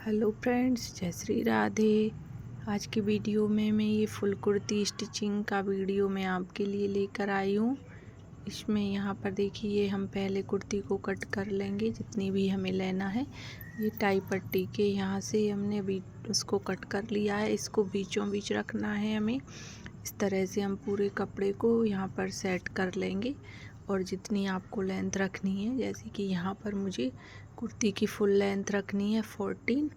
Hello friends, जय श्री राधे। आज की वीडियो में मैं ये फुल कुर्ती स्टिचिंग का वीडियो मैं आपके लिए लेकर आई हूँ। इसमें यहाँ पर देखिए, हम पहले कुर्ती को कट कर लेंगे जितनी भी हमें लेना है। ये टाई पट्टी के यहाँ से हमने अभी उसको कट कर लिया है। इसको बीचों बीच रखना है हमें। इस तरह से हम पूरे कपड़े को यहाँ पर सेट कर लेंगे और जितनी आपको लेंथ रखनी है, जैसे कि यहाँ पर मुझे कुर्ती की फुल लेंथ रखनी है 14,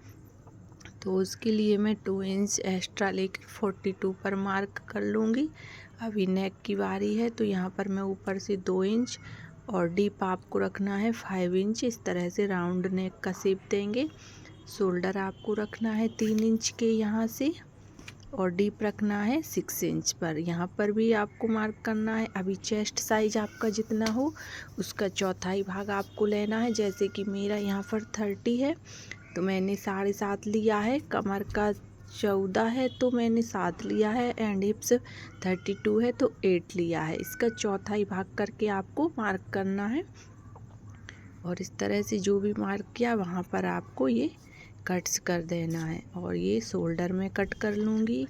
तो उसके लिए मैं 2 इंच एक्स्ट्रा लेकर 42 पर मार्क कर लूँगी। अभी नेक की बारी है, तो यहाँ पर मैं ऊपर से 2 इंच और डीप आपको रखना है 5 इंच। इस तरह से राउंड नेक का शेप देंगे। शोल्डर आपको रखना है 3 इंच के यहाँ से और डीप रखना है 6 इंच पर। यहाँ पर भी आपको मार्क करना है। अभी चेस्ट साइज आपका जितना हो उसका चौथाई भाग आपको लेना है। जैसे कि मेरा यहाँ पर 30 है तो मैंने 7.5 लिया है। कमर का 14 है तो मैंने 7 लिया है एंड हिप्स 32 है तो 8 लिया है। इसका चौथाई भाग करके आपको मार्क करना है और इस तरह से जो भी मार्क किया वहाँ पर आपको ये कट्स कर देना है। और ये शोल्डर में कट कर लूँगी।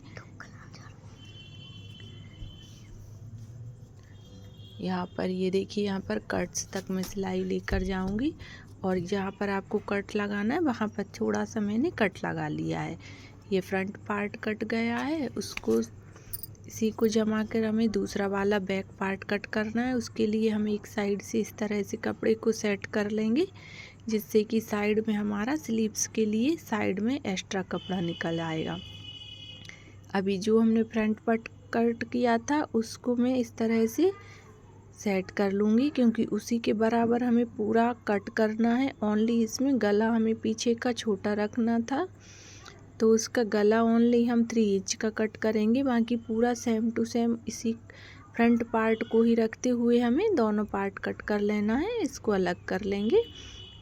यहाँ पर ये देखिए, यहाँ पर कट्स तक मैं सिलाई लेकर जाऊँगी और जहाँ पर आपको कट लगाना है वहाँ पर थोड़ा सा मैंने कट लगा लिया है। ये फ्रंट पार्ट कट गया है, उसको इसी को जमा कर हमें दूसरा वाला बैक पार्ट कट करना है। उसके लिए हम एक साइड से इस तरह से कपड़े को सेट कर लेंगे जिससे कि साइड में हमारा स्लीव्स के लिए साइड में एक्स्ट्रा कपड़ा निकल आएगा। अभी जो हमने फ्रंट पार्ट कट किया था उसको मैं इस तरह से सेट कर लूँगी, क्योंकि उसी के बराबर हमें पूरा कट करना है। ओनली इसमें गला हमें पीछे का छोटा रखना था, तो उसका गला ओनली हम 3 इंच का कट करेंगे। बाकी पूरा सेम टू सेम इसी फ्रंट पार्ट को ही रखते हुए हमें दोनों पार्ट कट कर लेना है। इसको अलग कर लेंगे।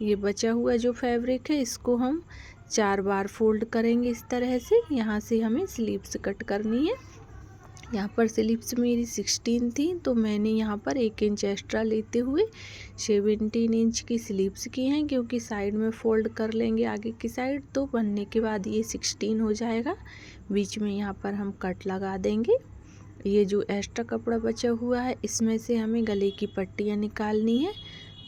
ये बचा हुआ जो फैब्रिक है इसको हम 4 बार फोल्ड करेंगे इस तरह से। यहाँ से हमें स्लीव्स कट करनी है। यहाँ पर स्लीव्स मेरी 16 थी तो मैंने यहाँ पर 1 इंच एक्स्ट्रा लेते हुए 17 इंच की स्लीव्स की हैं, क्योंकि साइड में फोल्ड कर लेंगे आगे की साइड तो बनने के बाद ये 16 हो जाएगा। बीच में यहाँ पर हम कट लगा देंगे। ये जो एक्स्ट्रा कपड़ा बचा हुआ है इसमें से हमें गले की पट्टियाँ निकालनी है।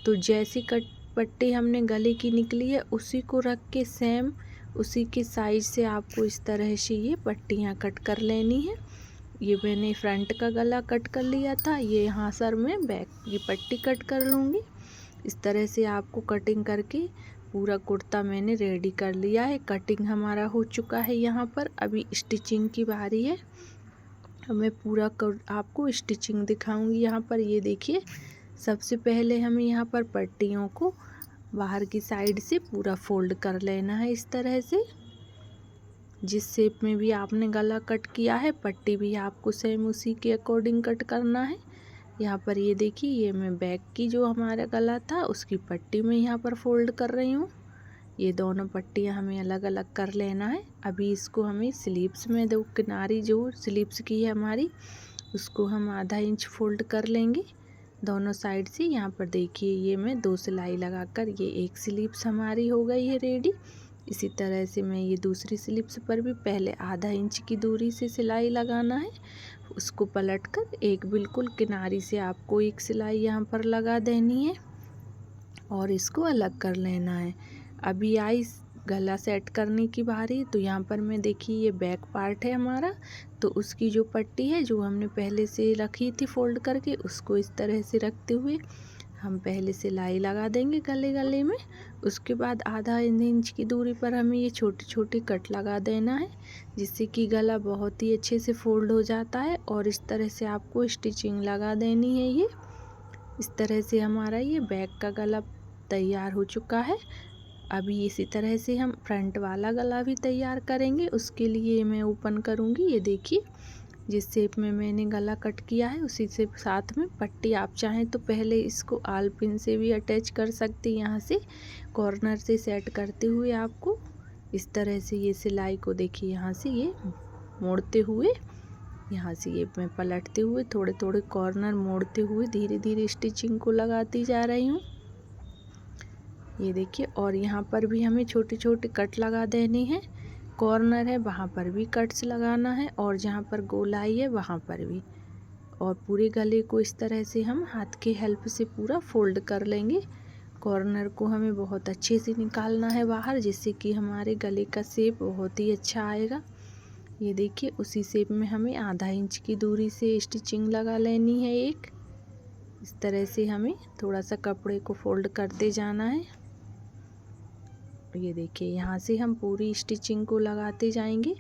तो जैसी कट पट्टी हमने गले की निकली है उसी को रख के सेम उसी के साइज से आपको इस तरह से ये पट्टियाँ कट कर लेनी है। ये मैंने फ्रंट का गला कट कर लिया था, ये यहाँ सर में बैक की पट्टी कट कर लूँगी। इस तरह से आपको कटिंग करके पूरा कुर्ता मैंने रेडी कर लिया है। कटिंग हमारा हो चुका है। यहाँ पर अभी स्टिचिंग की बारी है। मैं पूरा आपको स्टिचिंग दिखाऊंगी। यहाँ पर ये देखिए, सबसे पहले हमें यहाँ पर पट्टियों को बाहर की साइड से पूरा फोल्ड कर लेना है इस तरह से। जिस शेप में भी आपने गला कट किया है पट्टी भी आपको सेम उसी के अकॉर्डिंग कट करना है। यहाँ पर ये देखिए, ये मैं बैक की जो हमारा गला था उसकी पट्टी में यहाँ पर फोल्ड कर रही हूँ। ये दोनों पट्टियाँ हमें अलग अलग कर लेना है। अभी इसको हमें स्लीव्स में दो किनारी जो स्लीव्स की है हमारी उसको हम आधा इंच फोल्ड कर लेंगे दोनों साइड से। यहाँ पर देखिए, ये मैं 2 सिलाई लगाकर ये एक स्लीव्स हमारी हो गई है रेडी। इसी तरह से मैं ये दूसरी स्लीव्स पर भी पहले आधा इंच की दूरी से सिलाई लगाना है। उसको पलटकर एक बिल्कुल किनारी से आपको एक सिलाई यहाँ पर लगा देनी है और इसको अलग कर लेना है। अभी आई गला सेट करने की बारी, तो यहाँ पर मैं देखिए ये बैक पार्ट है हमारा, तो उसकी जो पट्टी है जो हमने पहले से रखी थी फोल्ड करके उसको इस तरह से रखते हुए हम पहले सिलाई लगा देंगे गले में। उसके बाद आधा इंच की दूरी पर हमें ये छोटी छोटी कट लगा देना है, जिससे कि गला बहुत ही अच्छे से फोल्ड हो जाता है। और इस तरह से आपको स्टिचिंग लगा देनी है। ये इस तरह से हमारा ये बैक का गला तैयार हो चुका है। अभी इसी तरह से हम फ्रंट वाला गला भी तैयार करेंगे। उसके लिए मैं ओपन करूँगी। ये देखिए, जिस शेप में मैंने गला कट किया है उसी से साथ में पट्टी आप चाहें तो पहले इसको आल पिन से भी अटैच कर सकते। यहाँ से कॉर्नर से सेट करते हुए आपको इस तरह से ये सिलाई को देखिए, यहाँ से ये मोड़ते हुए, यहाँ से ये मैं पलटते हुए थोड़े थोड़े कॉर्नर मोड़ते हुए धीरे धीरे स्टिचिंग को लगाती जा रही हूँ। ये देखिए, और यहाँ पर भी हमें छोटे छोटे कट लगा देने हैं। कॉर्नर है वहाँ पर भी कट्स लगाना है, और जहाँ पर गोलाई है वहाँ पर भी। और पूरे गले को इस तरह से हम हाथ की हेल्प से पूरा फोल्ड कर लेंगे। कॉर्नर को हमें बहुत अच्छे से निकालना है बाहर, जिससे कि हमारे गले का शेप बहुत ही अच्छा आएगा। ये देखिए, उसी शेप में हमें आधा इंच की दूरी से स्टिचिंग लगा लेनी है एक। इस तरह से हमें थोड़ा सा कपड़े को फोल्ड करते जाना है। ये देखिए, यहाँ से हम पूरी स्टिचिंग को लगाते जाएंगे।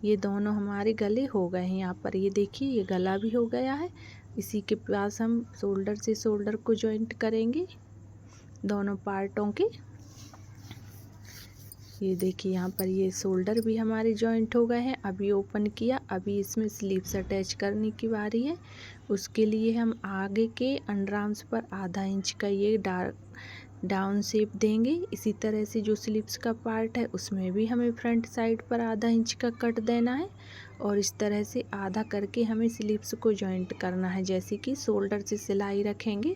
ये दोनों हमारे गले हो गए हैं। यहाँ पर ये देखिए, ये गला भी हो गया है। इसी के पास हम शोल्डर से शोल्डर को जॉइंट करेंगे दोनों पार्टों के। ये देखिए, यहाँ पर ये शोल्डर भी हमारे जॉइंट हो गए हैं। अभी ओपन किया, अभी इसमें स्लीव्स अटैच करने की बारी है। उसके लिए हम आगे के अंडर आर्म्स पर आधा इंच का ये डाउन शेप देंगे। इसी तरह से जो स्लीव्स का पार्ट है उसमें भी हमें फ्रंट साइड पर आधा इंच का कट देना है, और इस तरह से आधा करके हमें स्लीव्स को जॉइंट करना है। जैसे कि शोल्डर से सिलाई रखेंगे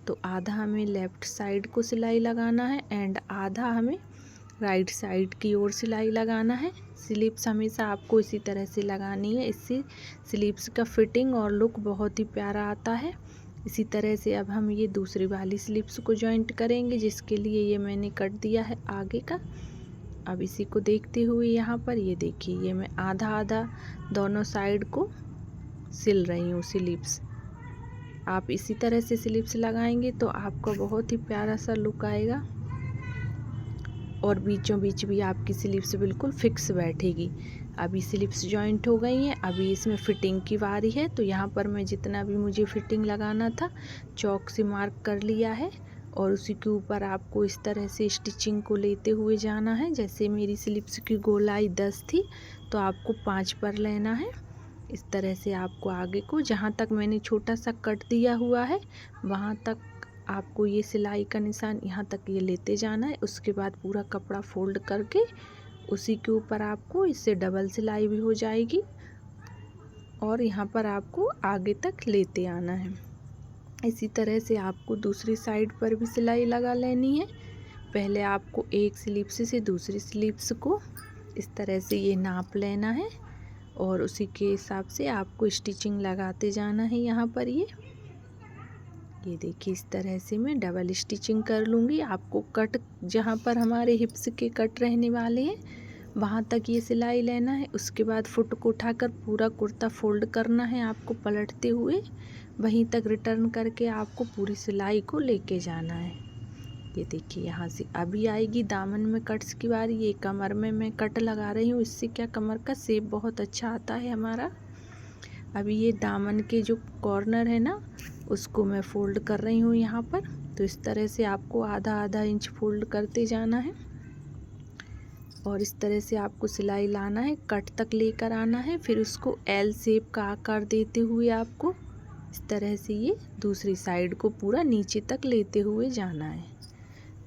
तो आधा हमें लेफ़्ट साइड को सिलाई लगाना है एंड आधा हमें राइट साइड की ओर सिलाई लगाना है। स्लीव्स हमेशा आपको इसी तरह से लगानी है, इससे स्लीव्स का फिटिंग और लुक बहुत ही प्यारा आता है। इसी तरह से अब हम ये दूसरी वाली स्लीव्स को जॉइंट करेंगे, जिसके लिए ये मैंने कट दिया है आगे का। अब इसी को देखते हुए यहाँ पर ये देखिए, ये मैं आधा आधा दोनों साइड को सिल रही हूँ स्लीव्स। आप इसी तरह से स्लीव्स लगाएंगे तो आपका बहुत ही प्यारा सा लुक आएगा, और बीचों बीच भी आपकी स्लीव्स बिल्कुल फिक्स बैठेगी। अभी स्लीव्स जॉइंट हो गई हैं, अभी इसमें फिटिंग की बारी है। तो यहाँ पर मैं जितना भी मुझे फिटिंग लगाना था चौक से मार्क कर लिया है, और उसी के ऊपर आपको इस तरह से स्टिचिंग को लेते हुए जाना है। जैसे मेरी स्लीव्स की गोलाई 10 थी तो आपको 5 पर लेना है। इस तरह से आपको आगे को जहाँ तक मैंने छोटा सा कट दिया हुआ है वहाँ तक आपको ये सिलाई का निशान यहाँ तक ये लेते जाना है। उसके बाद पूरा कपड़ा फोल्ड करके उसी के ऊपर आपको इससे डबल सिलाई भी हो जाएगी, और यहाँ पर आपको आगे तक लेते आना है। इसी तरह से आपको दूसरी साइड पर भी सिलाई लगा लेनी है। पहले आपको एक स्लीव्स से दूसरी स्लीव्स को इस तरह से ये नाप लेना है, और उसी के हिसाब से आपको स्टिचिंग लगाते जाना है। यहाँ पर ये देखिए, इस तरह से मैं डबल स्टिचिंग कर लूँगी। आपको कट जहाँ पर हमारे हिप्स के कट रहने वाले हैं वहाँ तक ये सिलाई लेना है। उसके बाद फुट को उठाकर पूरा कुर्ता फोल्ड करना है आपको पलटते हुए, वहीं तक रिटर्न करके आपको पूरी सिलाई को लेके जाना है। ये देखिए, यहाँ से अभी आएगी दामन में कट्स की बारी। ये कमर में मैं कट लगा रही हूँ, इससे क्या कमर का शेप बहुत अच्छा आता है हमारा। अभी ये दामन के जो कॉर्नर है ना उसको मैं फोल्ड कर रही हूँ यहाँ पर। तो इस तरह से आपको आधा आधा इंच फोल्ड करते जाना है, और इस तरह से आपको सिलाई लाना है, कट तक लेकर आना है। फिर उसको एल शेप का आकार देते हुए आपको इस तरह से ये दूसरी साइड को पूरा नीचे तक लेते हुए जाना है।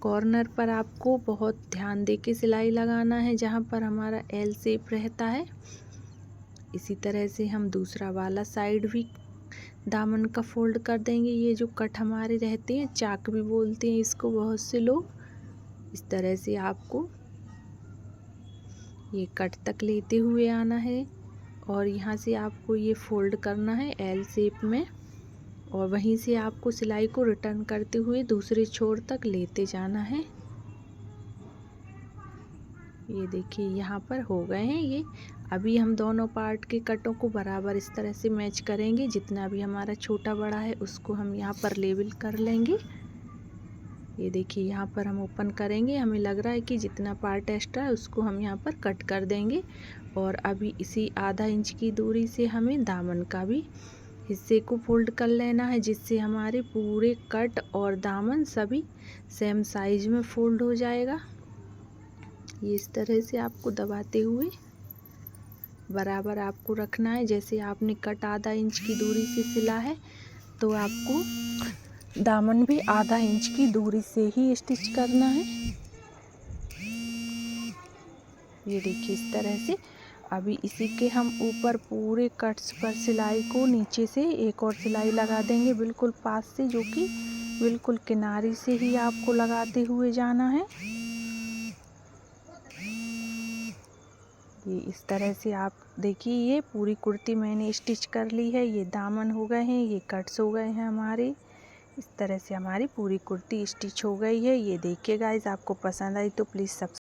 कॉर्नर पर आपको बहुत ध्यान दे के सिलाई लगाना है जहाँ पर हमारा एल शेप रहता है। इसी तरह से हम दूसरा वाला साइड भी दामन का फोल्ड कर देंगे। ये जो कट हमारे रहते हैं, चाक भी बोलते हैं इसको बहुत से लोग। इस तरह से आपको ये कट तक लेते हुए आना है, और यहाँ से आपको ये फोल्ड करना है एल शेप में, और वहीं से आपको सिलाई को रिटर्न करते हुए दूसरे छोर तक लेते जाना है। ये देखिए, यहाँ पर हो गए हैं ये। अभी हम दोनों पार्ट के कटों को बराबर इस तरह से मैच करेंगे। जितना भी हमारा छोटा बड़ा है उसको हम यहाँ पर लेवल कर लेंगे। ये देखिए, यहाँ पर हम ओपन करेंगे। हमें लग रहा है कि जितना पार्ट एक्स्ट्रा है उसको हम यहाँ पर कट कर देंगे, और अभी इसी आधा इंच की दूरी से हमें दामन का भी हिस्से को फोल्ड कर लेना है, जिससे हमारे पूरे कट और दामन सभी सेम साइज में फोल्ड हो जाएगा। ये इस तरह से आपको दबाते हुए बराबर आपको रखना है। जैसे आपने कट आधा इंच की दूरी से सिला है तो आपको दामन भी आधा इंच की दूरी से ही स्टिच करना है। ये देखिए, इस तरह से। अभी इसी के हम ऊपर पूरे कट्स पर सिलाई को नीचे से एक और सिलाई लगा देंगे बिल्कुल पास से, जो कि बिल्कुल किनारे से ही आपको लगाते हुए जाना है। ये इस तरह से आप देखिए, ये पूरी कुर्ती मैंने स्टिच कर ली है। ये दामन हो गए हैं, ये कट्स हो गए हैं हमारे। इस तरह से हमारी पूरी कुर्ती स्टिच हो गई है। ये देखिए गाइस, आपको पसंद आई तो प्लीज़